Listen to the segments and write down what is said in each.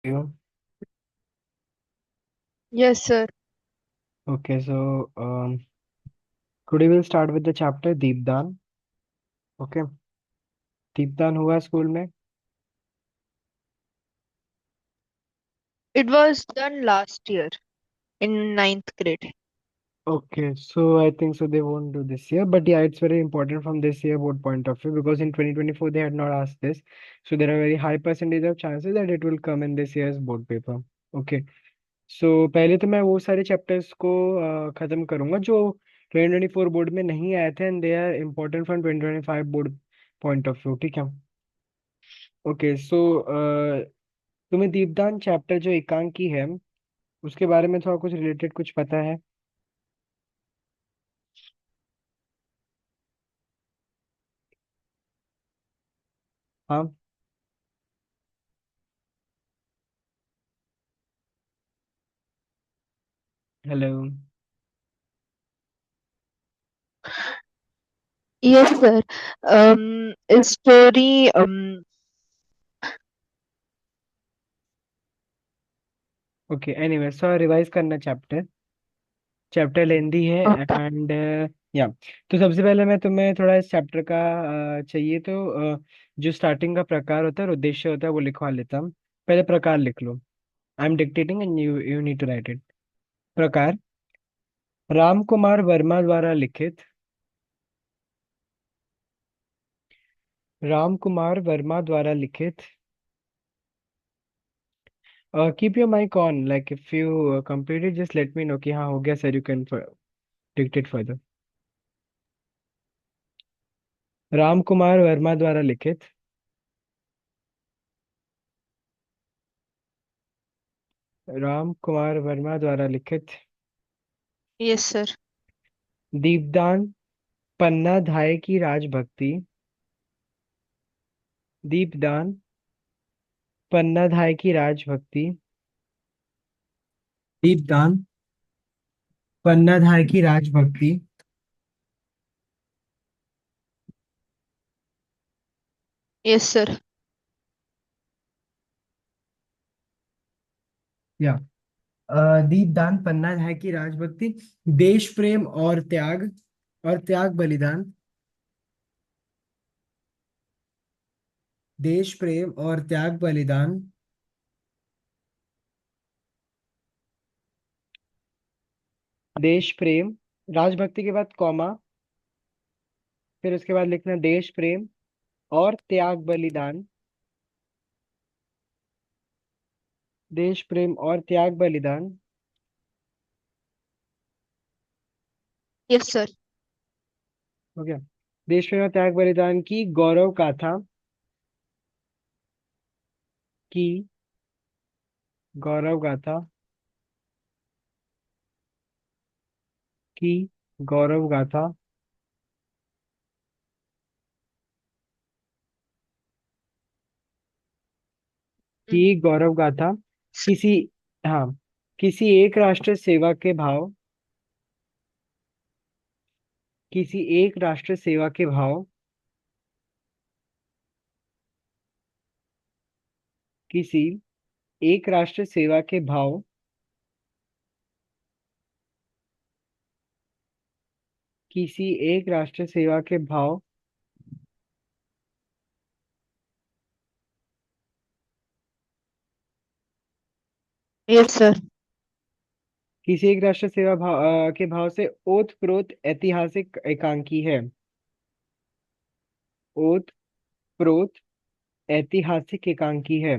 You. Yes, sir. Okay, so today we'll start with the chapter Deepdan. Okay, Deepdan हुआ school में. It was done last year in ninth grade. Okay, so I think so they won't do this year, but yeah, it's very important from this year board point of view because in 2024 they had not asked this, so there are very high percentage of chances that it will come in this year's board paper. Okay, so पहले तो मैं वो सारे chapters को खत्म करूंगा जो 2024 board में नहीं आए थे and they are important from 2025 board point of view. ठीक है. ओके सो तुम्हें दीपदान चैप्टर जो एकांकी है उसके बारे में थोड़ा कुछ रिलेटेड कुछ पता है? हाँ. Hello. Yes, sir. Story. Okay anyway so revise करना चैप्टर. चैप्टर लेंदी है Okay. एंड या तो सबसे पहले मैं तुम्हें थोड़ा इस चैप्टर का चाहिए तो जो स्टार्टिंग का प्रकार होता है और उद्देश्य होता है वो लिखवा लेता हूँ. पहले प्रकार लिख लो. I am dictating and you need to write it. प्रकार. राम कुमार वर्मा द्वारा लिखित. राम कुमार वर्मा द्वारा लिखित. Keep your mic on. Like if you complete it, just let me know कि हाँ हो गया sir. You can dictate further. Ram Kumar Verma द्वारा लिखित. राम कुमार वर्मा द्वारा लिखित. Yes, sir. दीपदान पन्ना धाय की राजभक्ति. दीपदान पन्ना धाय की राजभक्ति. दीपदान पन्ना धाय की राजभक्ति. Yes, sir. या दीपदान पन्ना धाय की राजभक्ति. देश प्रेम और त्याग बलिदान. देश प्रेम और त्याग बलिदान. देश प्रेम. राजभक्ति के बाद कॉमा. फिर उसके बाद लिखना देश प्रेम और त्याग बलिदान. देश प्रेम और त्याग बलिदान. Yes, sir. हो गया. देश प्रेम और त्याग बलिदान की गौरव गाथा. की गौरव गाथा. की गौरव गाथा. Mm. की गौरव गाथा. किसी. हाँ. किसी एक राष्ट्र सेवा के भाव. किसी एक राष्ट्र सेवा के भाव. किसी एक राष्ट्र सेवा के भाव. किसी एक राष्ट्र सेवा के भाव. Yes, sir. किसी एक राष्ट्र सेवा के भाव से ओतप्रोत ऐतिहासिक एकांकी है. ओतप्रोत ऐतिहासिक एकांकी है.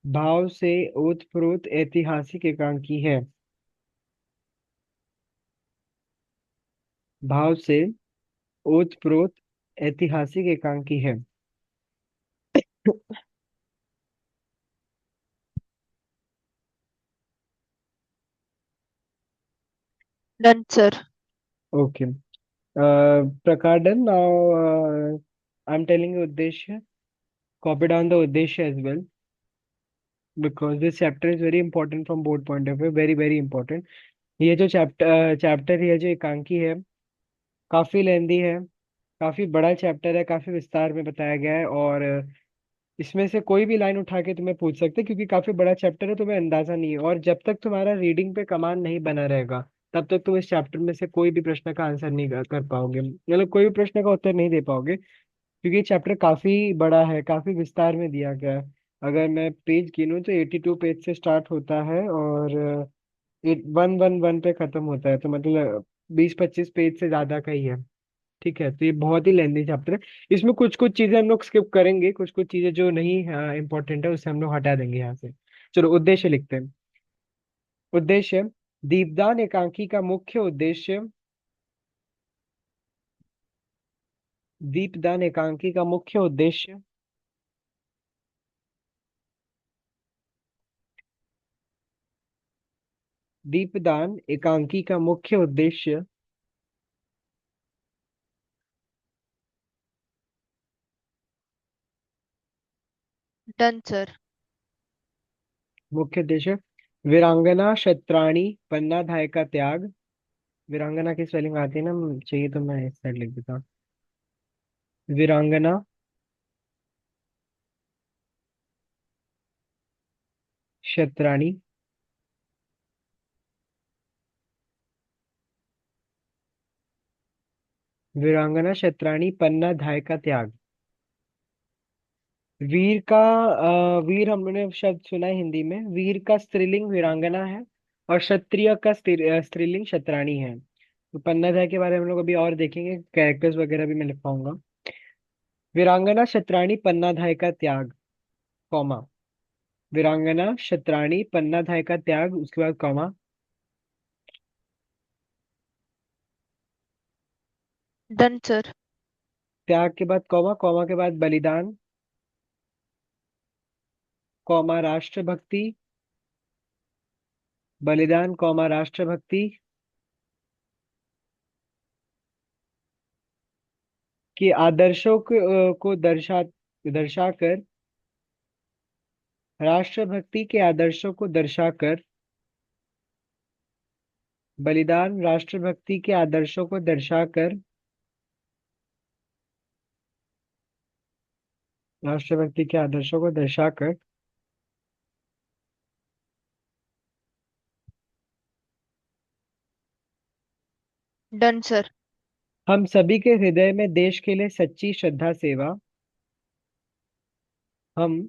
भाव से ओतप्रोत ऐतिहासिक एकांकी है. भाव से ओतप्रोत ऐतिहासिक एकांकी है. Done, sir. ओके. प्रकार done now. I am telling उद्देश्य. कॉपी डाउन द उद्देश्य as well because this chapter is very important from board point of view. Very very important. ये जो चैप्टर ये जो एकांकी है काफी लेंदी है. काफी बड़ा चैप्टर है, काफी विस्तार में बताया गया है। और इसमें से कोई भी लाइन उठा के तुम्हें पूछ सकते हैं, क्योंकि काफी बड़ा चैप्टर है, तुम्हें अंदाजा नहीं है। और जब तक तुम्हारा रीडिंग पे कमांड नहीं बना रहेगा, तब तक तुम इस चैप्टर में से कोई भी प्रश्न का आंसर नहीं कर पाओगे, मतलब कोई भी प्रश्न का उत्तर नहीं दे पाओगे, क्योंकि ये चैप्टर काफी बड़ा है, काफी विस्तार में दिया गया है। अगर मैं पेज गिनूं तो 82 पेज से स्टार्ट होता है, और 111 पे खत्म होता है, तो मतलब 20-25 पेज से ज्यादा का ही है। ठीक है, तो ये बहुत ही लेंथी चैप्टर है। इसमें कुछ कुछ चीजें हम लोग स्किप करेंगे, कुछ कुछ चीजें जो नहीं इंपॉर्टेंट है उसे हम लोग हटा देंगे यहाँ से। चलो उद्देश्य लिखते हैं। उद्देश्य: दीपदान एकांकी का मुख्य उद्देश्य। दीपदान एकांकी का मुख्य उद्देश्य। दीपदान एकांकी का मुख्य उद्देश्य। Done sir. मुख्य उद्देश्य: वीरांगना क्षत्राणी पन्नाधाय का त्याग। वीरांगना की स्पेलिंग आती है ना, चाहिए तो मैं इस साइड लिख देता हूँ। वीरांगना क्षत्राणी वीरांगना क्षत्राणी पन्नाधाय का त्याग। वीर का वीर हमने शब्द सुना है हिंदी में। वीर का स्त्रीलिंग वीरांगना है, और क्षत्रिय का स्त्रीलिंग क्षत्राणी है। तो पन्नाधाय के बारे में हम लोग अभी और देखेंगे, कैरेक्टर्स वगैरह भी मैं लिख पाऊंगा। वीरांगना क्षत्राणी पन्नाधाय का त्याग, कॉमा। वीरांगना क्षत्राणी पन्नाधाय का त्याग, उसके बाद कॉमा। Done sir. त्याग के बाद कॉमा, कॉमा के बाद बलिदान, कॉमा राष्ट्रभक्ति। बलिदान कॉमा राष्ट्रभक्ति के आदर्शों को दर्शाकर। राष्ट्रभक्ति के आदर्शों को दर्शाकर। बलिदान राष्ट्रभक्ति के आदर्शों को दर्शाकर। राष्ट्रभक्ति के आदर्शों को दर्शाकर डन सर। हम सभी के हृदय में देश के लिए सच्ची श्रद्धा सेवा। हम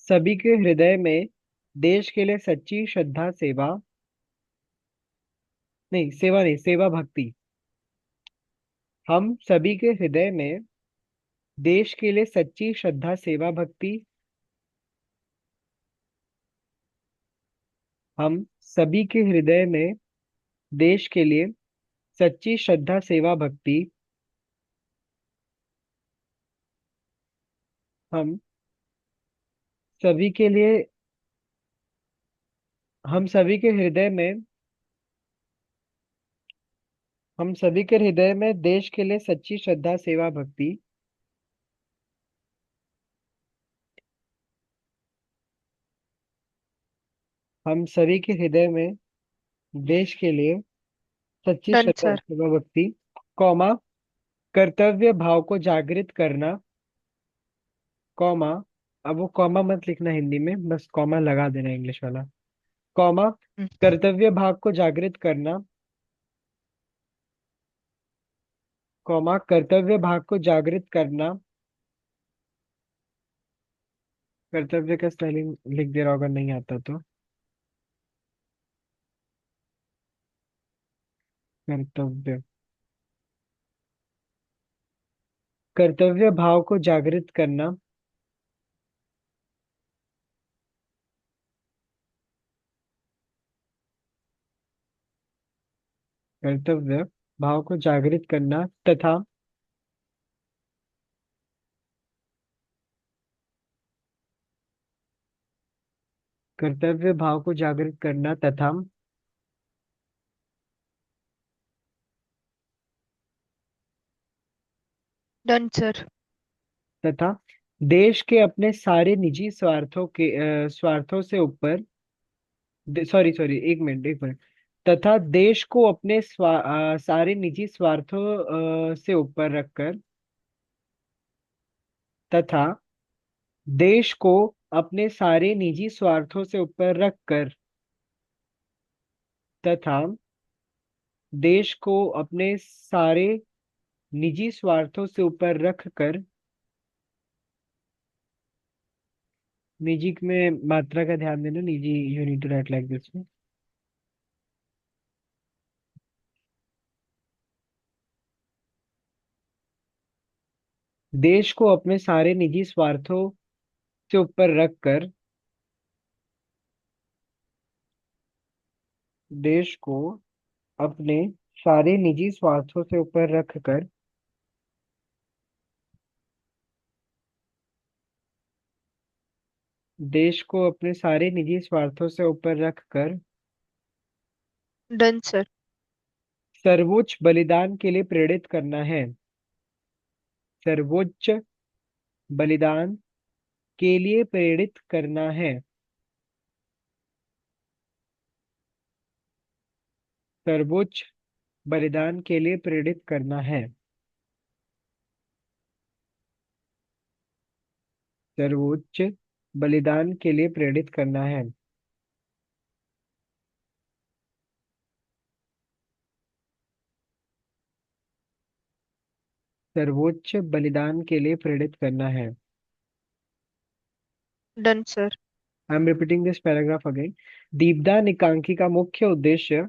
सभी के हृदय में देश के लिए सच्ची श्रद्धा सेवा, नहीं सेवा नहीं, सेवा भक्ति। हम सभी के हृदय में देश के लिए सच्ची श्रद्धा सेवा भक्ति। हम सभी के हृदय में देश के लिए सच्ची श्रद्धा सेवा भक्ति। हम सभी के लिए हम सभी के हृदय में हम सभी के हृदय में देश के लिए सच्ची श्रद्धा सेवा भक्ति। हम सभी के हृदय में देश के लिए सच्ची डन श्रद्धा सर। सेवा भक्ति, कॉमा कर्तव्य भाव को जागृत करना, कॉमा। अब वो कॉमा मत लिखना हिंदी में, बस कॉमा लगा देना इंग्लिश वाला। कॉमा कर्तव्य भाव को जागृत करना, कॉमा कर्तव्य भाव को जागृत करना। कर्तव्य का स्पेलिंग लिख दे रहा होगा, नहीं आता तो। कर्तव्य कर्तव्य भाव को जागृत करना। कर्तव्य भाव को जागृत करना तथा कर्तव्य भाव को जागृत करना तथा डन सर। तथा देश के अपने सारे निजी स्वार्थों से ऊपर। सॉरी सॉरी, एक मिनट एक मिनट। तथा देश को अपने सारे निजी स्वार्थों से ऊपर रखकर। तथा देश को अपने सारे निजी स्वार्थों से ऊपर रखकर तथा देश को अपने सारे निजी स्वार्थों से ऊपर रखकर, निजी में मात्रा का ध्यान देना, निजी you need to write like this. देश को अपने सारे निजी स्वार्थों से ऊपर रखकर देश को अपने सारे निजी स्वार्थों से ऊपर रखकर देश को अपने सारे निजी स्वार्थों से ऊपर रखकर डन सर। सर्वोच्च बलिदान के लिए प्रेरित करना है। सर्वोच्च बलिदान के लिए प्रेरित करना है। सर्वोच्च बलिदान के लिए प्रेरित करना है। सर्वोच्च बलिदान के लिए प्रेरित करना है। सर्वोच्च बलिदान के लिए प्रेरित करना है। Done sir. I am repeating this paragraph again. दीपदान एकांकी का मुख्य उद्देश्य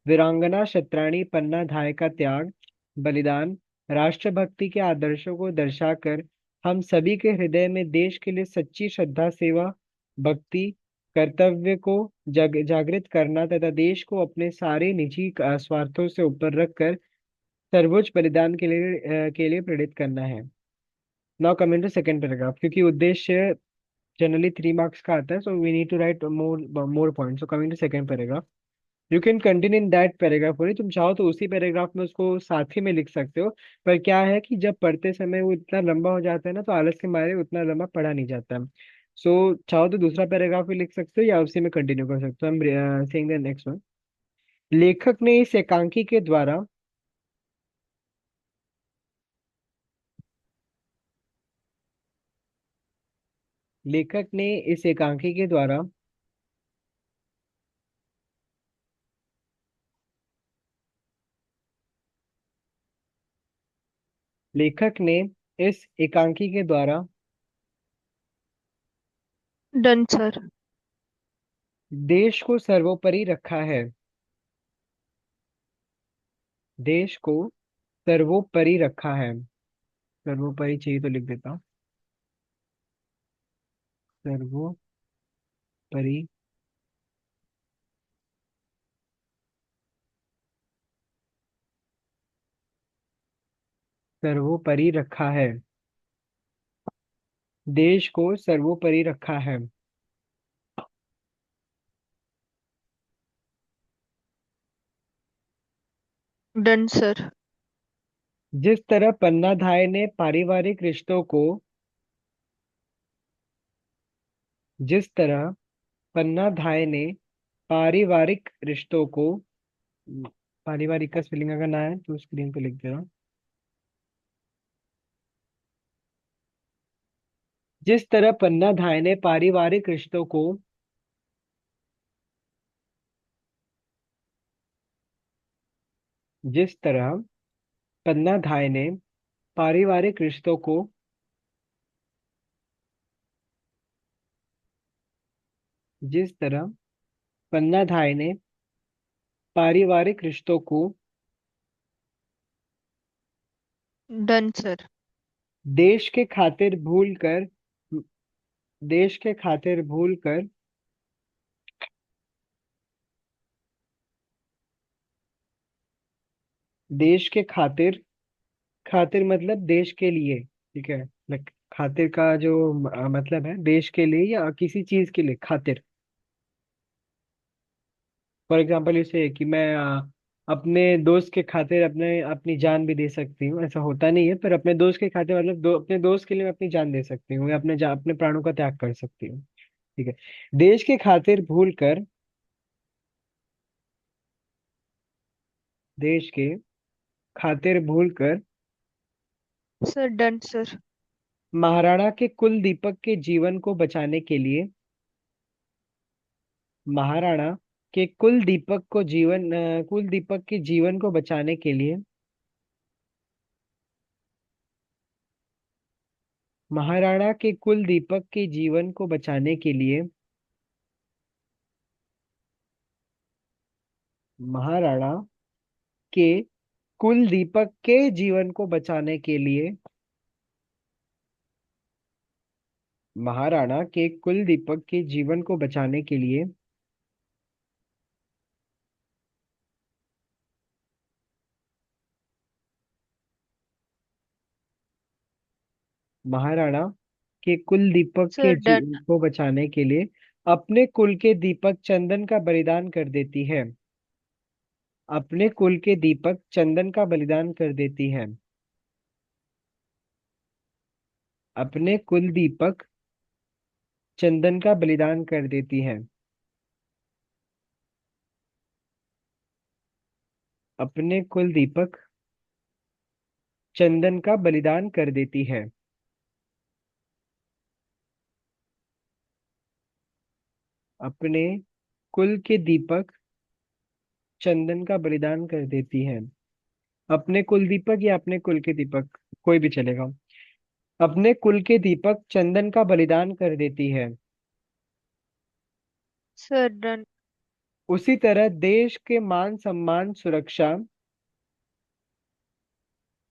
वीरांगना क्षत्राणी पन्ना धाय का त्याग, बलिदान, राष्ट्रभक्ति के आदर्शों को दर्शाकर हम सभी के हृदय में देश के लिए सच्ची श्रद्धा, सेवा, भक्ति, कर्तव्य को जागृत करना तथा देश को अपने सारे निजी स्वार्थों से ऊपर रखकर सर्वोच्च बलिदान के लिए प्रेरित करना है। Now coming to second paragraph, क्योंकि उद्देश्य जनरली 3 मार्क्स का आता है, so we need to write more points. So coming to second paragraph, you can continue in that paragraph only. तुम चाहो तो उसी पैराग्राफ में उसको साथ ही में लिख सकते हो, पर क्या है कि जब पढ़ते समय वो इतना लंबा हो जाता है ना, तो आलस के मारे उतना लंबा पढ़ा नहीं जाता है। सो चाहो तो दूसरा पैराग्राफ भी लिख सकते हो या उसी में कंटिन्यू कर सकते हो। हम सेइंग द नेक्स्ट वन। लेखक ने इस एकांकी के द्वारा लेखक ने इस एकांकी के द्वारा लेखक ने इस एकांकी के द्वारा डन सर। देश को सर्वोपरि रखा है। देश को सर्वोपरि रखा है। सर्वोपरि चाहिए तो लिख देता हूँ। सर्वोपरि सर्वोपरि रखा है। देश को सर्वोपरि रखा है। Done sir. जिस तरह पन्ना धाय ने पारिवारिक रिश्तों को जिस तरह पन्ना धाय ने पारिवारिक रिश्तों को, पारिवारिक का स्पेलिंग अगर ना है तो स्क्रीन पे लिख दे रहा हूँ। जिस तरह पन्ना धाय ने पारिवारिक रिश्तों को जिस तरह पन्ना धाय ने पारिवारिक रिश्तों को जिस तरह पन्ना धाय ने पारिवारिक रिश्तों को डन सर। देश के खातिर भूल कर देश के खातिर भूल कर देश के खातिर, खातिर मतलब देश के लिए, ठीक है। खातिर का जो मतलब है देश के लिए या किसी चीज के लिए खातिर। फॉर एग्जाम्पल इसे कि मैं अपने दोस्त के खातिर अपने अपनी जान भी दे सकती हूँ, ऐसा होता नहीं है, पर अपने दोस्त के खातिर मतलब अपने दोस्त के लिए मैं अपनी जान दे सकती हूँ या अपने प्राणों का त्याग कर सकती हूँ, ठीक है। देश के खातिर भूल कर देश के खातिर भूल कर सर डन सर। महाराणा के कुल दीपक के जीवन को बचाने के लिए, महाराणा के कुल दीपक के जीवन को बचाने के लिए, महाराणा के कुल दीपक के जीवन को बचाने के लिए, महाराणा के कुल दीपक के जीवन को बचाने के लिए, महाराणा के कुल दीपक के जीवन को बचाने के लिए, महाराणा के कुल दीपक के सर डन। जीवन को बचाने के लिए अपने कुल के दीपक चंदन का बलिदान कर देती है, अपने कुल के दीपक चंदन का बलिदान कर देती है, अपने कुल दीपक चंदन का बलिदान कर देती है, अपने कुल दीपक चंदन का बलिदान कर देती है, अपने कुल के दीपक चंदन का बलिदान कर देती है। अपने कुल दीपक या अपने कुल के दीपक, कोई भी चलेगा। अपने कुल के दीपक चंदन का बलिदान कर देती है। Sir done. उसी तरह देश के मान सम्मान सुरक्षा,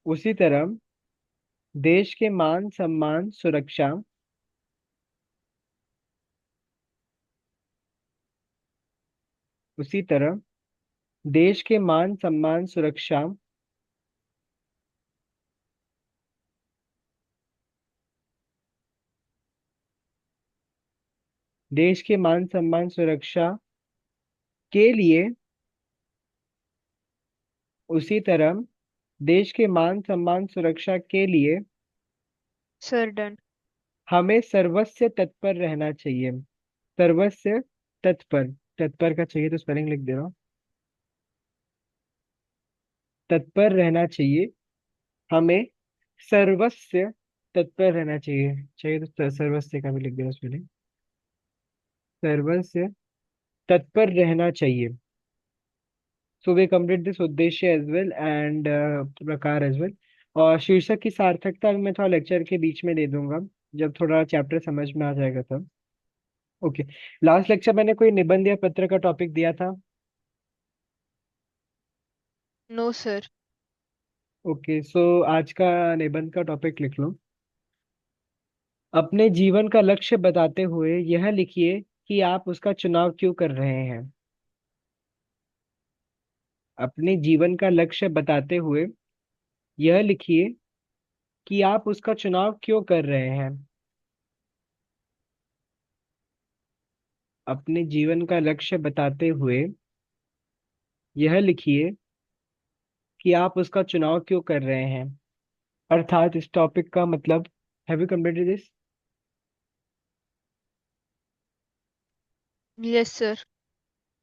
उसी तरह देश के मान सम्मान सुरक्षा, उसी तरह देश के मान सम्मान सुरक्षा, देश के मान सम्मान सुरक्षा के लिए, उसी तरह देश के मान सम्मान सुरक्षा के लिए सर डन। हमें सर्वस्व तत्पर रहना चाहिए। सर्वस्व तत्पर, तत्पर का चाहिए तो स्पेलिंग लिख दे रहा हूँ। तत्पर रहना चाहिए, हमें सर्वस्व तत्पर रहना चाहिए। चाहिए तो सर्वस्व का भी लिख दे रहा हूँ स्पेलिंग। सर्वस्व तत्पर रहना चाहिए। सो वी कंप्लीट दिस उद्देश्य एज वेल एंड प्रकार एज वेल। और शीर्षक की सार्थकता मैं थोड़ा लेक्चर के बीच में दे दूंगा, जब थोड़ा चैप्टर समझ में आ जाएगा तब। ओके। लास्ट लेक्चर मैंने कोई निबंध या पत्र का टॉपिक दिया था? No sir. ओके, सो आज का निबंध का टॉपिक लिख लो। अपने जीवन का लक्ष्य बताते हुए यह लिखिए कि आप उसका चुनाव क्यों कर रहे हैं। अपने जीवन का लक्ष्य बताते हुए यह लिखिए कि आप उसका चुनाव क्यों कर रहे हैं। अपने जीवन का लक्ष्य बताते हुए यह लिखिए कि आप उसका चुनाव क्यों कर रहे हैं। अर्थात इस टॉपिक का मतलब, have you completed this? Yes sir.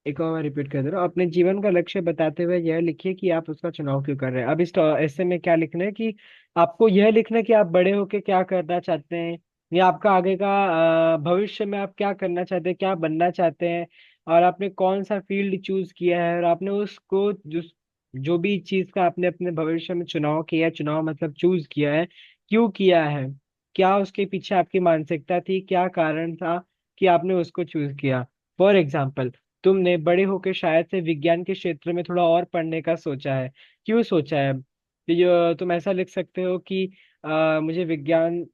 एक और बार रिपीट कर दे रहा हूँ। अपने जीवन का लक्ष्य बताते हुए यह लिखिए कि आप उसका चुनाव क्यों कर रहे हैं। अब इस ऐसे में क्या लिखना है कि आपको यह लिखना है कि आप बड़े होके क्या करना चाहते हैं, या आपका आगे का भविष्य में आप क्या करना चाहते हैं, क्या बनना चाहते हैं, और आपने कौन सा फील्ड चूज किया है, और आपने उसको जो भी चीज का आपने अपने भविष्य में चुनाव किया, चुनाव मतलब चूज किया है, क्यों किया है, क्या उसके पीछे आपकी मानसिकता थी, क्या कारण था कि आपने उसको चूज किया। फॉर एग्जाम्पल, तुमने बड़े होकर शायद से विज्ञान के क्षेत्र में थोड़ा और पढ़ने का सोचा है। क्यों सोचा है? कि जो तुम ऐसा लिख सकते हो कि मुझे विज्ञान,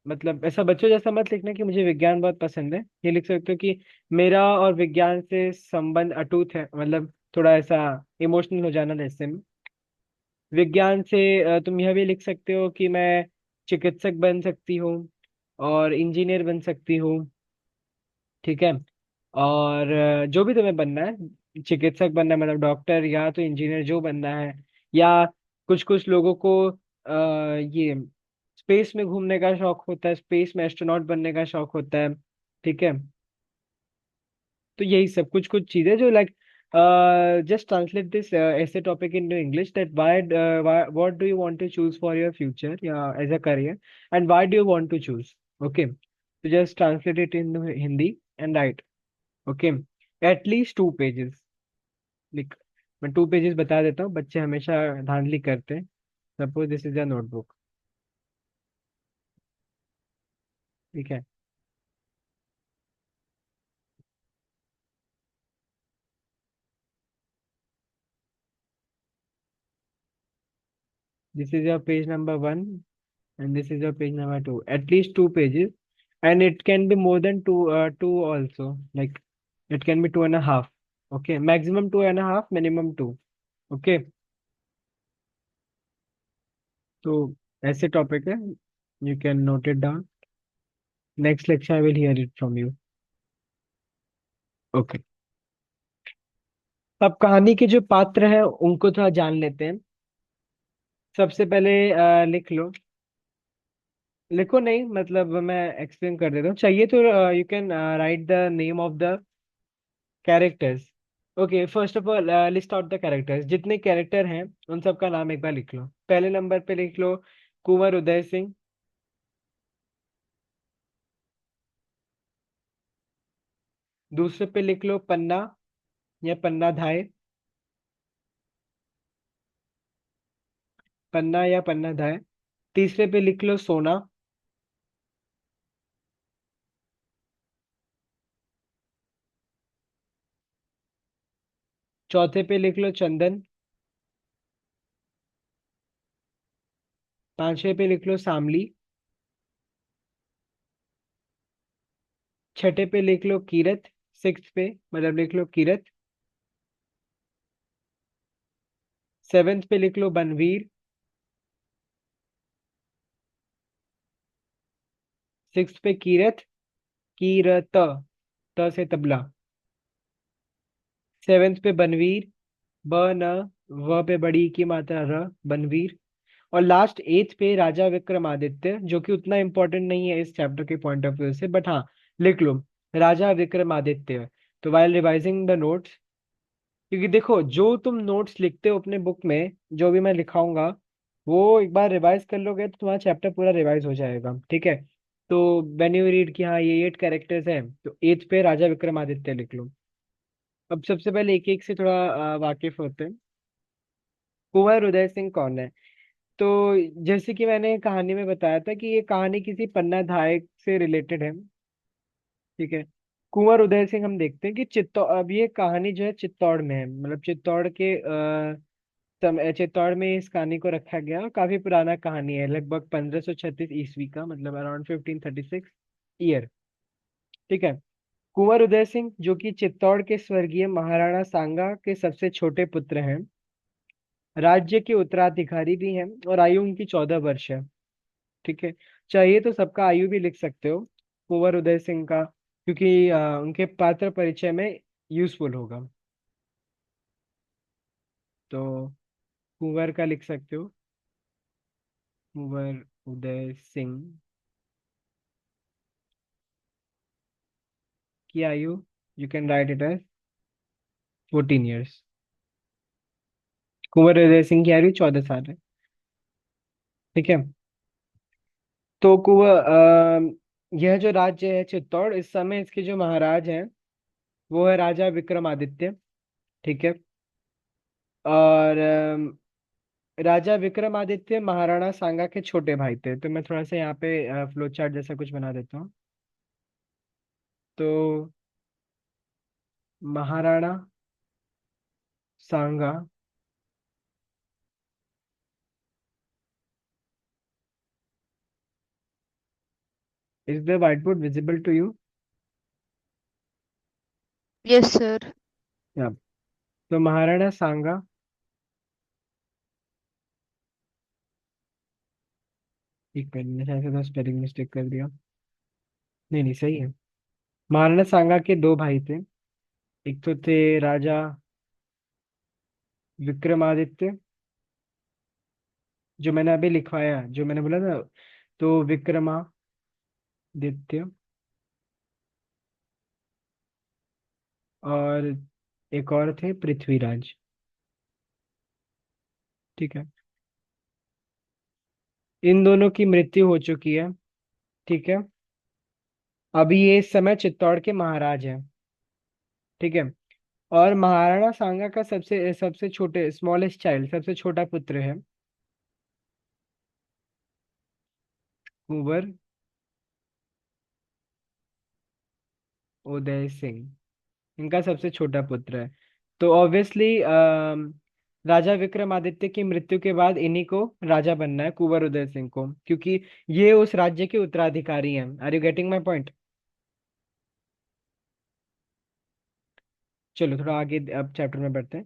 मतलब ऐसा बच्चों जैसा मत लिखना कि मुझे विज्ञान बहुत पसंद है। ये लिख सकते हो कि मेरा और विज्ञान से संबंध अटूट है, मतलब थोड़ा ऐसा इमोशनल हो जाना ऐसे में। विज्ञान से तुम यह भी लिख सकते हो कि मैं चिकित्सक बन सकती हूँ और इंजीनियर बन सकती हूँ। ठीक है। और जो भी तुम्हें बनना है, चिकित्सक बनना है मतलब डॉक्टर, या तो इंजीनियर जो बनना है, या कुछ कुछ लोगों को ये स्पेस में घूमने का शौक होता है, स्पेस में एस्ट्रोनॉट बनने का शौक होता है। ठीक है। तो यही सब कुछ कुछ चीजें जो like Just translate this essay topic into English. That what do you want to choose for your future, yeah, as a career, and why do you want to choose? Okay, so just translate it in Hindi and write. Okay, at least 2 pages. लिख मैं 2 pages बता देता हूँ, बच्चे हमेशा धांधली करते हैं. Suppose this is a notebook. ठीक है. This is your page number 1 and this is your page number 2. At least 2 pages, and it can be more than two also. Like it can be 2.5. Okay, maximum 2.5, minimum 2. Okay, तो ऐसे topic है. You can note it down. Next lecture I will hear it from you. Okay. अब कहानी के जो पात्र हैं उनको थोड़ा जान लेते हैं. सबसे पहले लिख लो. लिखो नहीं, मतलब मैं एक्सप्लेन कर देता हूँ, चाहिए तो you can right the name of the characters. Okay, first of all list out the characters. जितने कैरेक्टर हैं उन सबका नाम एक बार लिख लो. पहले नंबर पे लिख लो कुंवर उदय सिंह. दूसरे पे लिख लो पन्ना या पन्ना धाय. पन्ना या पन्ना धाय. तीसरे पे लिख लो सोना. चौथे पे लिख लो चंदन. पांचवे पे लिख लो शामली. छठे पे लिख लो कीरत. सिक्स पे मतलब लिख लो कीरत. सेवेंथ पे लिख लो बनवीर. सिक्स पे कीरत. कीरत, त से तबला. सेवेंथ पे बनवीर. ब न, व पे बड़ी की मात्रा र, बनवीर. और लास्ट एथ पे राजा विक्रमादित्य, जो कि उतना इंपॉर्टेंट नहीं है इस चैप्टर के पॉइंट ऑफ व्यू से, बट हाँ लिख लो राजा विक्रमादित्य. तो वाइल रिवाइजिंग द नोट्स, क्योंकि देखो जो तुम नोट्स लिखते हो अपने बुक में, जो भी मैं लिखाऊंगा वो एक बार रिवाइज कर लोगे तो तुम्हारा चैप्टर पूरा रिवाइज हो जाएगा. ठीक है. तो व्हेन यू रीड कि हाँ ये 8 कैरेक्टर्स हैं, तो एथ पे राजा विक्रमादित्य लिख लो. अब सबसे पहले एक एक से थोड़ा वाकिफ होते हैं. कुंवर उदय सिंह कौन है? तो जैसे कि मैंने कहानी में बताया था कि ये कहानी किसी पन्ना धायक से रिलेटेड है. ठीक है. कुंवर उदय सिंह हम देखते हैं कि चित्तौड़, अब ये कहानी जो है चित्तौड़ में है, मतलब चित्तौड़ के चित्तौड़ में इस कहानी को रखा गया. काफी पुराना कहानी है, लगभग 1536 ईस्वी का, मतलब अराउंड 1536 ईयर. ठीक है. कुंवर उदय सिंह जो कि चित्तौड़ के स्वर्गीय महाराणा सांगा के सबसे छोटे पुत्र हैं, राज्य के उत्तराधिकारी भी हैं, और आयु उनकी 14 वर्ष है. ठीक है. चाहिए तो सबका आयु भी लिख सकते हो कुंवर उदय सिंह का, क्योंकि उनके पात्र परिचय में यूजफुल होगा. तो कुंवर का लिख सकते हो. कुंवर उदय सिंह की आयु, you can write it age 14 years. Kunwar Uday Singh की आयु 14 साल है. ठीक है. तो यह जो राज्य है चित्तौड़, इस समय इसके जो महाराज हैं वो है राजा विक्रमादित्य. ठीक है. और राजा विक्रमादित्य महाराणा सांगा के छोटे भाई थे. तो मैं थोड़ा सा यहाँ पे फ्लो चार्ट जैसा कुछ बना देता हूँ. तो Maharana Sanga is the whiteboard visible to you? Yes, sir. या. तो महाराणा सांगा, एक मिनट, मैंने शायद से स्पेलिंग मिस्टेक कर दिया. नहीं नहीं, सही है. महाराणा सांगा के दो भाई थे. एक तो थे राजा विक्रमादित्य, जो मैंने अभी लिखवाया, जो मैंने बोला था. तो विक्रमादित्य, और एक और थे पृथ्वीराज। ठीक है। इन दोनों की मृत्यु हो चुकी है। ठीक है। अभी ये इस समय चित्तौड़ के महाराज हैं। ठीक है। और महाराणा सांगा का सबसे सबसे छोटे स्मॉलेस्ट चाइल्ड, सबसे छोटा पुत्र है कुंवर उदय सिंह। इनका सबसे छोटा पुत्र है। तो ऑब्वियसली राजा विक्रमादित्य की मृत्यु के बाद इन्हीं को राजा बनना है, कुंवर उदय सिंह को, क्योंकि ये उस राज्य के उत्तराधिकारी हैं। Are you getting my point? चलो थोड़ा आगे अब चैप्टर में बढ़ते हैं।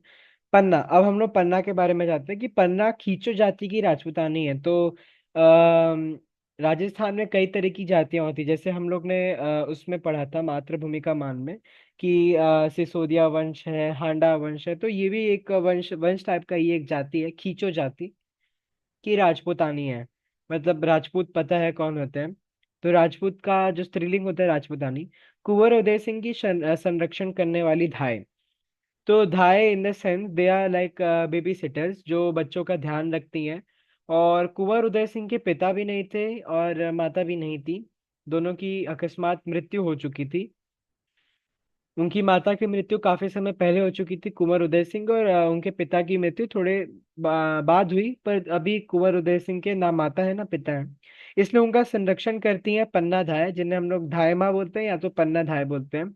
पन्ना। अब हम लोग पन्ना के बारे में जानते हैं कि पन्ना खींचो जाति की राजपूतानी है। तो राजस्थान में कई तरह की जातियां होती, जैसे हम लोग ने उसमें पढ़ा था मातृभूमि का मान में कि सिसोदिया वंश है, हांडा वंश है। तो ये भी एक वंश वंश टाइप का ये एक जाति है, खींचो जाति की राजपूतानी है। मतलब राजपूत पता है कौन होते हैं। तो राजपूत का जो स्त्रीलिंग होता है राजपूतानी। कुंवर उदय सिंह की संरक्षण करने वाली धाय। तो धाय in the sense they are like baby sitters, जो बच्चों का ध्यान रखती हैं। और कुंवर उदय सिंह के पिता भी नहीं थे और माता भी नहीं थी। दोनों की अकस्मात मृत्यु हो चुकी थी। उनकी माता की मृत्यु काफी समय पहले हो चुकी थी, कुंवर उदय सिंह, और उनके पिता की मृत्यु थोड़े बाद हुई। पर अभी कुंवर उदय सिंह के ना माता है ना पिता है। इसलिए उनका संरक्षण करती हैं पन्ना धाय, जिन्हें हम लोग धाय माँ बोलते हैं या तो पन्ना धाय बोलते हैं।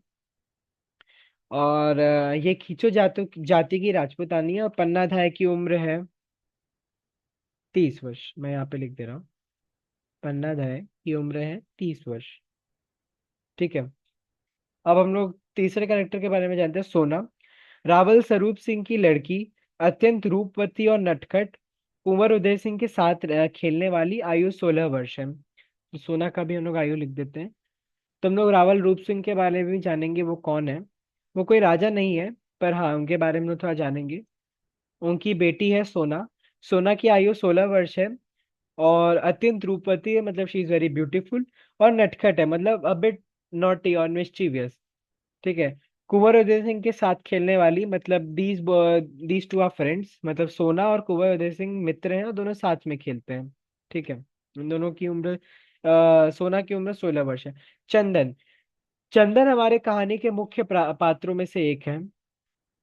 और ये खींचो जाति की राजपूतानी है। और पन्ना धाय की उम्र है 30 वर्ष। मैं यहाँ पे लिख दे रहा हूँ, पन्ना धाय की उम्र है 30 वर्ष। ठीक है। अब हम लोग तीसरे कैरेक्टर के बारे में जानते हैं, सोना। रावल स्वरूप सिंह की लड़की, अत्यंत रूपवती और नटखट, कुंवर उदय सिंह के साथ खेलने वाली, आयु 16 वर्ष है। तो सोना का भी हम लोग आयु लिख देते हैं। तो हम लोग रावल रूप सिंह के बारे में भी जानेंगे, वो कौन है। वो कोई राजा नहीं है, पर हाँ उनके बारे में थोड़ा जानेंगे। उनकी बेटी है सोना। सोना की आयु 16 वर्ष है। और अत्यंत रूपवती है, मतलब शी इज वेरी ब्यूटीफुल। और नटखट है, मतलब अ बिट नॉटी और मिस्चीवियस। ठीक है। कुंवर उदय सिंह के साथ खेलने वाली, मतलब दीज टू आर फ्रेंड्स, मतलब सोना और कुंवर उदय सिंह मित्र हैं और दोनों साथ में खेलते हैं। ठीक है। इन दोनों की उम्र सोना की उम्र 16 वर्ष है। चंदन। चंदन हमारे कहानी के मुख्य पात्रों में से एक है।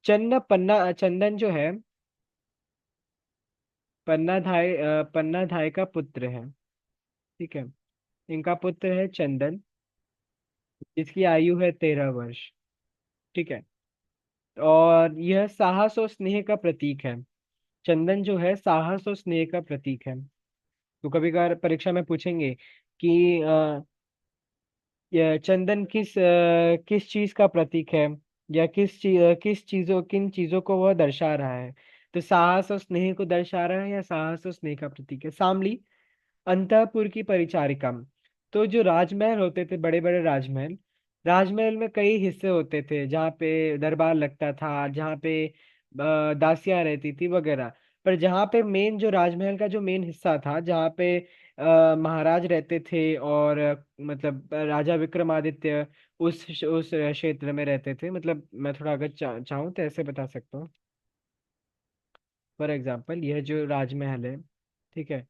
चंदन जो है पन्ना धाय का पुत्र है। ठीक है। इनका पुत्र है चंदन, जिसकी आयु है 13 वर्ष। ठीक है। और यह साहस और स्नेह का प्रतीक है। चंदन जो है साहस और स्नेह का प्रतीक है। तो कभी कभार परीक्षा में पूछेंगे कि यह चंदन किस चीज का प्रतीक है, या किन चीजों को वह दर्शा रहा है। तो साहस और स्नेह को दर्शा रहा है या साहस और स्नेह का प्रतीक है। शामली। अंतःपुर की परिचारिका। तो जो राजमहल होते थे, बड़े बड़े राजमहल, राजमहल में कई हिस्से होते थे जहाँ पे दरबार लगता था, जहाँ पे दासियां रहती थी वगैरह। पर जहाँ पे मेन जो राजमहल का जो मेन हिस्सा था, जहाँ पे महाराज रहते थे, और मतलब राजा विक्रमादित्य उस क्षेत्र में रहते थे। मतलब मैं थोड़ा अगर चाहूँ तो ऐसे बता सकता हूँ। फॉर एग्जाम्पल यह जो राजमहल है, ठीक है,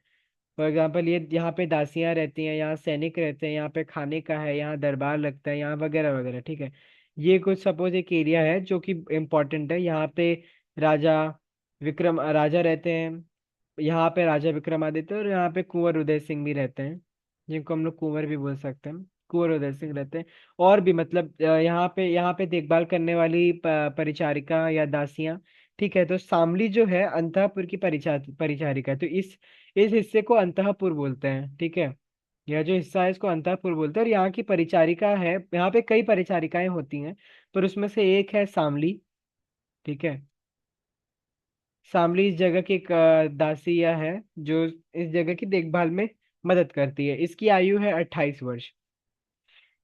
फॉर एग्जाम्पल ये यहाँ पे दासियां रहती हैं, यहाँ सैनिक रहते हैं, यहाँ पे खाने का है, यहाँ दरबार लगता है, यहाँ वगैरह वगैरह। ठीक है। ये कुछ सपोज एक एरिया है जो कि इम्पोर्टेंट है। यहाँ पे राजा रहते हैं। यहाँ पे राजा विक्रमादित्य, और यहाँ पे कुंवर उदय सिंह भी रहते हैं, जिनको हम लोग कुंवर भी बोल सकते हैं। कुंवर उदय सिंह रहते हैं। और भी मतलब यहाँ पे देखभाल करने वाली परिचारिका या दासियां। ठीक है। तो शामली जो है अंतःपुर की परिचारिका है। तो इस हिस्से को अंतःपुर बोलते हैं। ठीक है। यह जो हिस्सा है इसको अंतःपुर बोलते हैं। और यहाँ की परिचारिका है, यहाँ पे कई परिचारिकाएं होती हैं, पर उसमें से एक है शामली। ठीक है। शामली इस जगह की एक दासिया है, जो इस जगह की देखभाल में मदद करती है। इसकी आयु है 28 वर्ष।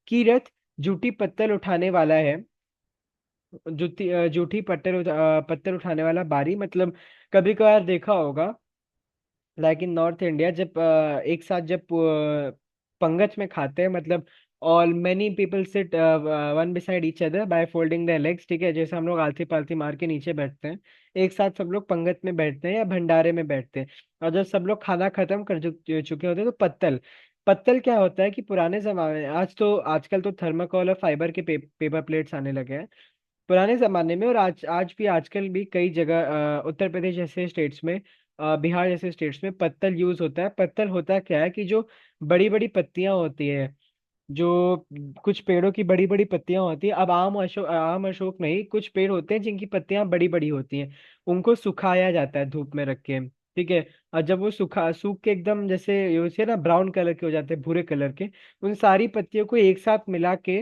कीरत। जूठी पत्तल उठाने वाला है। जूठी पत्तल उठाने वाला बारी, मतलब कभी कभार देखा होगा, लाइक इन नॉर्थ इंडिया, जब एक साथ जब पंगत में खाते हैं, मतलब और many people sit one beside each other by folding their legs, ठीक है, जैसे हम लोग आलती पालती मार के नीचे बैठते हैं, एक साथ सब लोग पंगत में बैठते हैं या भंडारे में बैठते हैं। और जब सब लोग खाना खत्म कर चुके होते हैं तो पत्तल, पत्तल क्या होता है कि पुराने जमाने, आजकल तो थर्माकोल और फाइबर के पेपर प्लेट्स आने लगे हैं। पुराने जमाने में और आज भी, आजकल भी कई जगह उत्तर प्रदेश जैसे स्टेट्स में, बिहार जैसे स्टेट्स में पत्तल यूज होता है। पत्तल होता क्या है कि जो बड़ी बड़ी पत्तियां होती है, जो कुछ पेड़ों की बड़ी बड़ी पत्तियां होती है, अब आम अशोक नहीं, कुछ पेड़ होते हैं जिनकी पत्तियां बड़ी बड़ी होती हैं, उनको सुखाया जाता है धूप में रख के, ठीक है। और जब वो सूख के एकदम जैसे ये होते हैं ना, ब्राउन कलर के हो जाते हैं, भूरे कलर के, उन सारी पत्तियों को एक साथ मिला के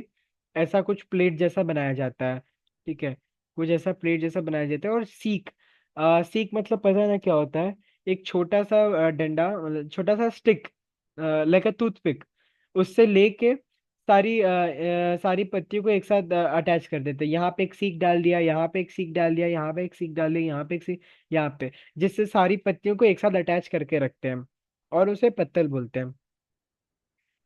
ऐसा कुछ प्लेट जैसा बनाया जाता है, ठीक है। कुछ ऐसा प्लेट जैसा बनाया जाता है। और सीख, सीख मतलब पता है ना क्या होता है? एक छोटा सा डंडा, मतलब छोटा सा स्टिक, लाइक अ टूथपिक, उससे लेके सारी पत्तियों को एक साथ अटैच कर देते हैं। यहाँ पे एक सीख डाल दिया, यहाँ पे एक सीख डाल दिया, यहाँ पे एक सीख डाल दिया, यहाँ पे एक सीख, यहाँ पे, जिससे सारी पत्तियों को एक साथ अटैच करके रखते हैं, और उसे पत्तल बोलते हैं,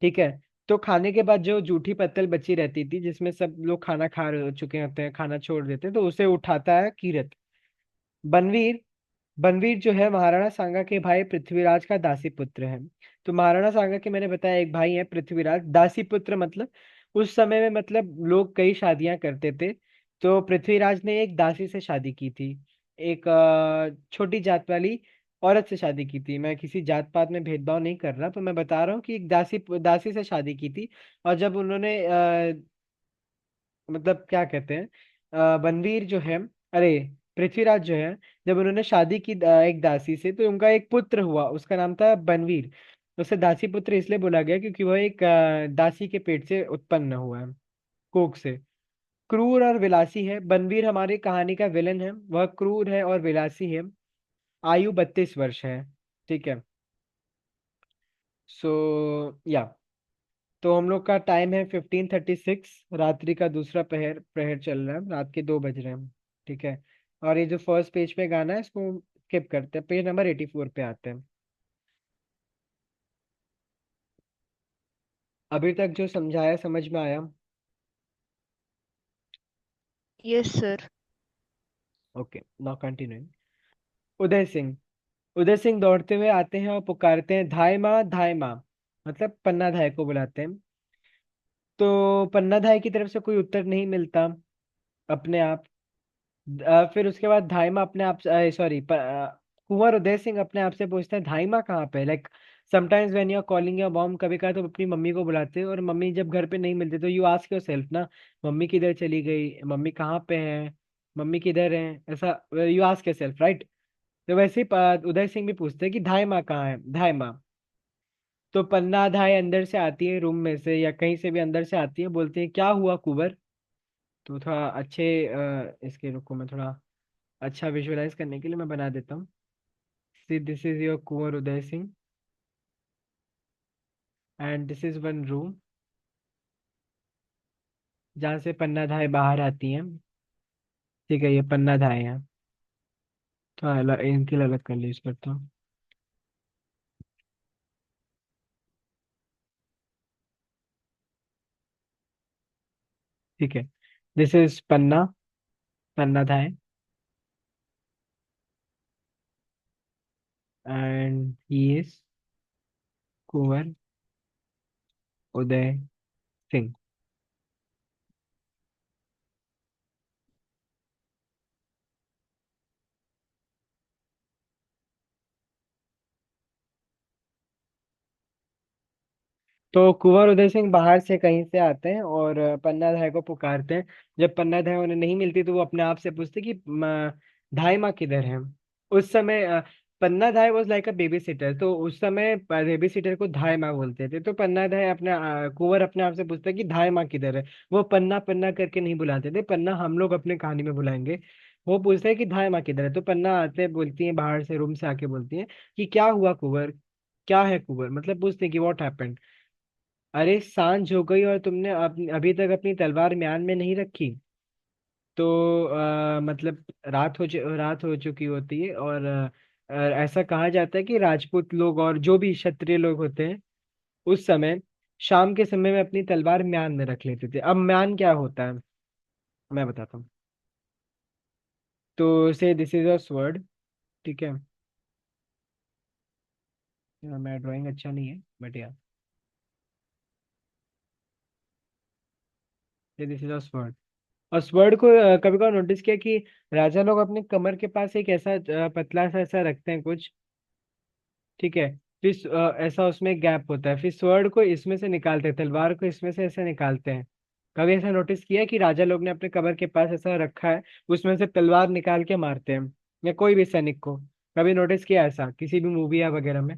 ठीक है। तो खाने के बाद जो जूठी पत्तल बची रहती थी, जिसमें सब लोग खाना खा चुके होते हैं, खाना छोड़ देते हैं, तो उसे उठाता है कीरत। बनवीर, बनवीर जो है महाराणा सांगा के भाई पृथ्वीराज का दासी पुत्र है। तो महाराणा सांगा के, मैंने बताया, एक भाई है पृथ्वीराज, दासी पुत्र मतलब उस समय में मतलब लोग कई शादियां करते थे, तो पृथ्वीराज ने एक दासी से शादी की थी, एक छोटी जात वाली औरत से शादी की थी। मैं किसी जात पात में भेदभाव नहीं कर रहा, तो मैं बता रहा हूँ कि एक दासी दासी से शादी की थी। और जब उन्होंने मतलब क्या कहते हैं, बनवीर जो है, अरे पृथ्वीराज जो है, जब उन्होंने शादी की एक दासी से, तो उनका एक पुत्र हुआ, उसका नाम था बनवीर। उसे दासी पुत्र इसलिए बोला गया क्योंकि वह एक दासी के पेट से उत्पन्न हुआ है, कोख से। क्रूर और विलासी है बनवीर, हमारी कहानी का विलन है, वह क्रूर है और विलासी है। आयु 32 वर्ष है, ठीक है। सो या, तो हम लोग का टाइम है 15:36, रात्रि का दूसरा पहर पहर चल रहा है, रात के 2 बज रहे हैं, ठीक है। और ये जो फर्स्ट पेज पे गाना है, इसको स्किप करते हैं, पेज नंबर 84 पे आते हैं। अभी तक जो समझाया समझ में आया? Yes sir. Okay, now continue. Uday Singh, Uday Singh दौड़ते हुए आते हैं और पुकारते हैं, धाय माँ धाय माँ, मतलब पन्ना धाय को बुलाते हैं। तो पन्ना धाय की तरफ से कोई उत्तर नहीं मिलता अपने आप। फिर उसके बाद धाइमा अपने आप, सॉरी, कुंवर उदय सिंह अपने आप से पूछते हैं, धाइमा कहाँ पे? Like sometimes when you are calling your mom, कभी कभी तो अपनी मम्मी को बुलाते हैं, और मम्मी जब घर पे नहीं मिलती तो यू आस्क योर सेल्फ ना, मम्मी किधर चली गई, मम्मी कहाँ पे है, मम्मी किधर है, ऐसा you ask your self, right? तो वैसे ही उदय सिंह भी पूछते हैं कि धाइमा कहाँ है, धाइमा। तो पन्ना धाय अंदर से आती है, रूम में से या कहीं से भी अंदर से आती है, बोलती है, क्या हुआ कुंवर? तो थोड़ा अच्छे इसके रुको, मैं थोड़ा अच्छा विजुअलाइज करने के लिए मैं बना देता हूँ। See, this is your Kunwar Uday Singh, and this is one room जहाँ से पन्ना धाय बाहर आती हैं, ठीक है, ये पन्ना धाय है। तो इनकी अलग कर ली करता हूँ, ठीक है। दिस इज पन्ना, पन्ना धाय, एंड ही इज कुंवर उदय सिंह। तो कुंवर उदय सिंह बाहर से कहीं से आते हैं और पन्ना धाय को पुकारते हैं। जब पन्ना धाय उन्हें नहीं मिलती तो वो अपने आप से पूछते कि धाय माँ किधर है? उस समय पन्ना धाय was like a baby sitter, तो उस समय बेबी सिटर को धाय माँ बोलते थे। तो पन्ना धाय अपने कुंवर अपने आप से पूछता है कि धाय माँ किधर है। वो पन्ना पन्ना करके नहीं बुलाते थे, पन्ना हम लोग अपने कहानी में बुलाएंगे। वो पूछते हैं कि धाय माँ किधर है, तो पन्ना आते बोलती है, बाहर से रूम से आके बोलती है कि क्या हुआ कुंवर, क्या है कुंवर, मतलब पूछते हैं कि व्हाट हैपेंड। अरे सांझ हो गई और तुमने अभी तक अपनी तलवार म्यान में नहीं रखी। तो मतलब रात हो चुकी होती है, और ऐसा कहा जाता है कि राजपूत लोग और जो भी क्षत्रिय लोग होते हैं उस समय शाम के समय में अपनी तलवार म्यान में रख लेते थे। अब म्यान क्या होता है मैं बताता हूँ। तो से दिस इज अ स्वर्ड, ठीक है। मैं ड्राइंग अच्छा नहीं है बट यार, ये दिस इज अ स्वर्ड। और स्वर्ड को कभी कभी नोटिस किया कि राजा लोग अपने कमर के पास एक ऐसा पतला सा ऐसा रखते हैं कुछ, ठीक है। फिर ऐसा उसमें गैप होता है, फिर स्वॉर्ड को इसमें से निकालते हैं, तलवार को इसमें से ऐसे निकालते हैं। कभी ऐसा नोटिस किया है कि राजा लोग ने अपने कबर के पास ऐसा रखा है, उसमें से तलवार निकाल के मारते हैं, या कोई भी सैनिक को? कभी नोटिस किया ऐसा किसी भी मूवी या वगैरह में?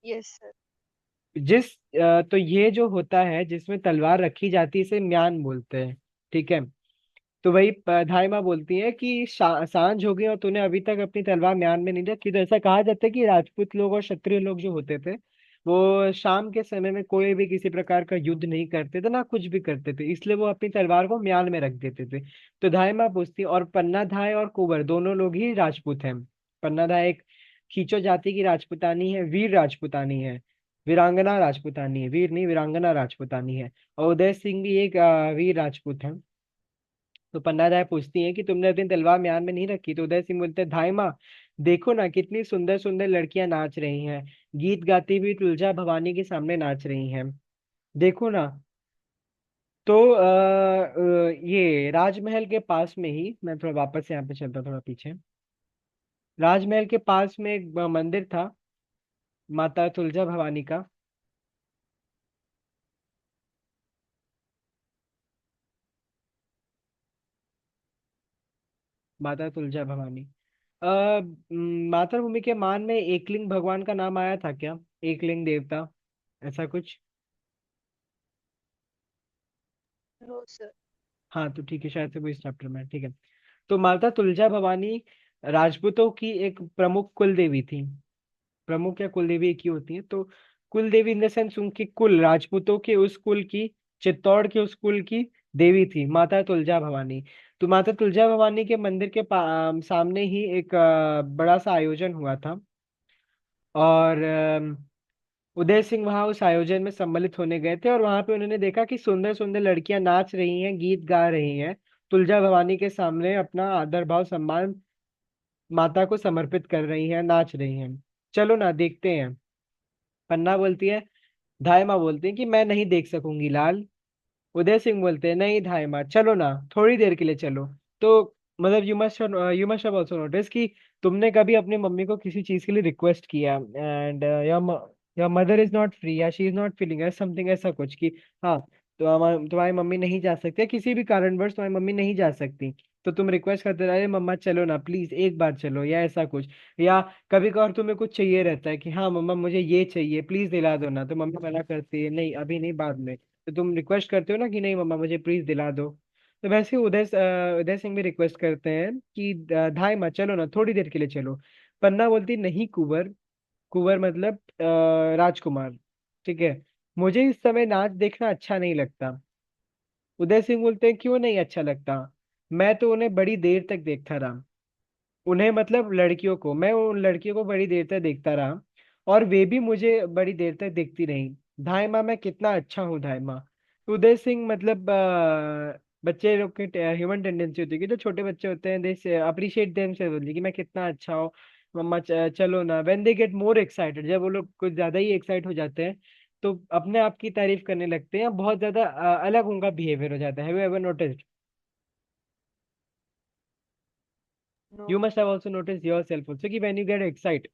Yes sir. तो ये जो होता है जिसमें तलवार रखी जाती है इसे म्यान बोलते हैं, ठीक है। तो वही धाई माँ बोलती है कि सांझ हो गई और तूने अभी तक अपनी तलवार म्यान में नहीं रखी। तो ऐसा कहा जाता है कि राजपूत लोग और क्षत्रिय लोग जो होते थे वो शाम के समय में कोई भी किसी प्रकार का युद्ध नहीं करते थे, ना कुछ भी करते थे, इसलिए वो अपनी तलवार को म्यान में रख देते थे। तो धाई माँ पूछती, और पन्ना धाय और कुंवर दोनों लोग ही राजपूत हैं। पन्ना धाय एक खींचो जाति की राजपुतानी है, वीर राजपुतानी है, वीरांगना राजपुतानी है, वीर नहीं वीरांगना राजपुतानी है। और उदय सिंह भी एक वीर राजपूत है। तो पन्ना राय पूछती है कि तुमने अपनी तलवार म्यान में नहीं रखी? तो उदय सिंह बोलते हैं, धाई माँ देखो ना कितनी सुंदर सुंदर लड़कियां नाच रही हैं, गीत गाती हुई तुलजा भवानी के सामने नाच रही हैं, देखो ना। तो ये राजमहल के पास में ही, मैं थोड़ा वापस यहाँ पे चलता थोड़ा पीछे। राजमहल के पास में एक मंदिर था माता तुलजा भवानी का। माता तुलजा भवानी, मातृभूमि के मान में एकलिंग भगवान का नाम आया था क्या? एकलिंग देवता, ऐसा कुछ? No sir. हाँ तो ठीक है, शायद से वो इस चैप्टर में है, ठीक है। तो माता तुलजा भवानी राजपूतों की एक प्रमुख कुल देवी थी। प्रमुख या कुल देवी एक ही होती है। तो कुल देवी इन द सेंस उनकी कुल, राजपूतों के उस कुल की, चित्तौड़ के उस कुल की देवी थी माता तुलजा भवानी। तो माता तुलजा भवानी के मंदिर के सामने ही एक बड़ा सा आयोजन हुआ था। और उदय सिंह वहां उस आयोजन में सम्मिलित होने गए थे, और वहां पे उन्होंने देखा कि सुंदर सुंदर लड़कियां नाच रही हैं, गीत गा रही हैं, तुलजा भवानी के सामने अपना आदर भाव सम्मान माता को समर्पित कर रही हैं, नाच रही हैं। चलो ना देखते हैं। पन्ना बोलती है, धाय माँ बोलती है कि मैं नहीं देख सकूंगी लाल। उदय सिंह बोलते हैं, नहीं धाय माँ चलो ना, थोड़ी देर के लिए चलो। तो मतलब you must have also notice कि तुमने कभी अपनी मम्मी को किसी चीज के लिए रिक्वेस्ट किया and your mother is not free या she is not feeling something, ऐसा कुछ कि हाँ तो तुम्हारी मम्मी नहीं जा सकती, किसी भी कारणवश तुम्हारी मम्मी नहीं जा सकती, तो तुम रिक्वेस्ट करते रहे, अरे मम्मा चलो ना प्लीज एक बार चलो, या ऐसा कुछ। या कभी कभार तुम्हें कुछ चाहिए रहता है कि हाँ मम्मा मुझे ये चाहिए प्लीज दिला दो ना, तो मम्मी मना करती है, नहीं अभी नहीं बाद में। तो तुम रिक्वेस्ट करते हो ना कि नहीं मम्मा मुझे प्लीज दिला दो। तो वैसे ही उदय सिंह भी रिक्वेस्ट करते हैं कि धाई माँ चलो ना, थोड़ी देर के लिए चलो। पन्ना बोलती नहीं कुंवर, कुंवर मतलब राजकुमार, ठीक है, मुझे इस समय नाच देखना अच्छा नहीं लगता। उदय सिंह बोलते हैं क्यों नहीं अच्छा लगता? मैं तो उन्हें बड़ी देर तक देखता रहा, उन्हें मतलब लड़कियों को, मैं उन लड़कियों को बड़ी देर तक देखता रहा, और वे भी मुझे बड़ी देर तक देखती रही। धाई माँ मैं कितना अच्छा हूँ धाई माँ। उदय सिंह मतलब बच्चे लोग की ह्यूमन टेंडेंसी होती है कि जो छोटे बच्चे होते हैं दे अप्रिशिएट देम से बोलती कि मैं कितना अच्छा हूँ। मम्मा चलो ना, when they get more excited, जब वो लोग कुछ ज्यादा ही एक्साइट हो जाते हैं तो अपने आप की तारीफ करने लगते हैं, बहुत ज्यादा अलग उनका बिहेवियर हो जाता है। Have you ever noticed? No. You must have also notice yourself also कि व्हेन यू गेट एक्साइट,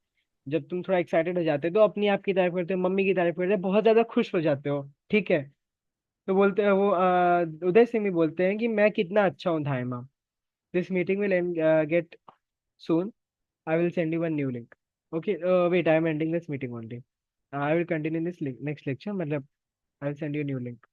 जब तुम थोड़ा एक्साइटेड हो जाते हो तो अपनी आप की तारीफ करते हो, मम्मी की तारीफ करते हो, बहुत ज्यादा खुश हो जाते हो, ठीक है। तो बोलते हैं वो उदय सिंह भी बोलते हैं कि मैं कितना अच्छा हूँ धायमा। This meeting will get soon, I will send you one new link. Okay wait, I am ending this meeting only, I will continue this next lecture, मतलब I will send you new link.